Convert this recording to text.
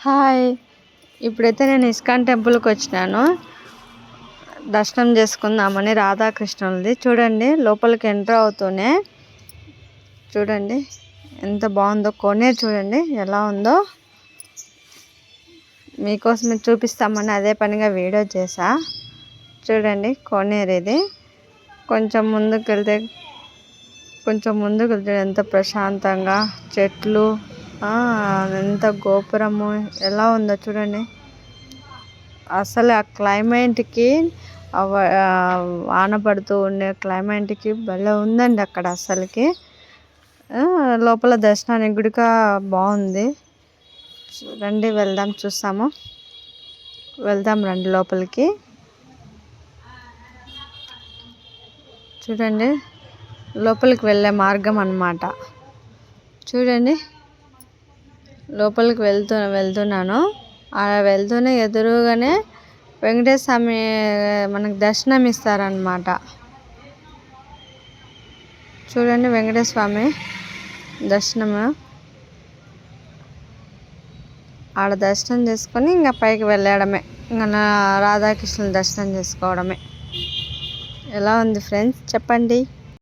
Hi! ఇప్పుడైతే నేను ISKCON టెంపుల్కి వచ్చినాను. దర్శనం చేసుకుందామని రాధాకృష్ణులది. చూడండి లోపలికి ఎంటర్ అవుతూనే చూడండి ఎంత బాగుందో, కోనేరు చూడండి ఎలా ఉందో. మీకోసమే చూపిస్తామని అదే పనిగా వీడియో చేసా. చూడండి కోనేరు ఇది. కొంచెం ముందుకు వెళ్తే ఎంత ప్రశాంతంగా చెట్లు, ఎంత గోపురము ఎలా ఉందో చూడండి. అసలు ఆ క్లైమేట్కి వాన పడుతూ ఉండే క్లైమేట్కి భలే ఉందండి అక్కడ అసలుకి. లోపల దర్శనానికి గుడిక బాగుంది. రండి వెళ్దాం, వెళ్దాం రండి లోపలికి. చూడండి లోపలికి వెళ్ళే మార్గం అన్నమాట. చూడండి లోపలికి వెళ్తున్నాను. అలా వెళ్తూనే ఎదురుగానే వెంకటేశ్వర స్వామి మనకు దర్శనం ఇస్తారనమాట. చూడండి వెంకటేశ్వర స్వామి దర్శనము. ఆడ దర్శనం చేసుకొని ఇంకా పైకి వెళ్ళడమే, ఇంకా రాధాకృష్ణుల దర్శనం చేసుకోవడమే. ఎలా ఉంది ఫ్రెండ్స్ చెప్పండి.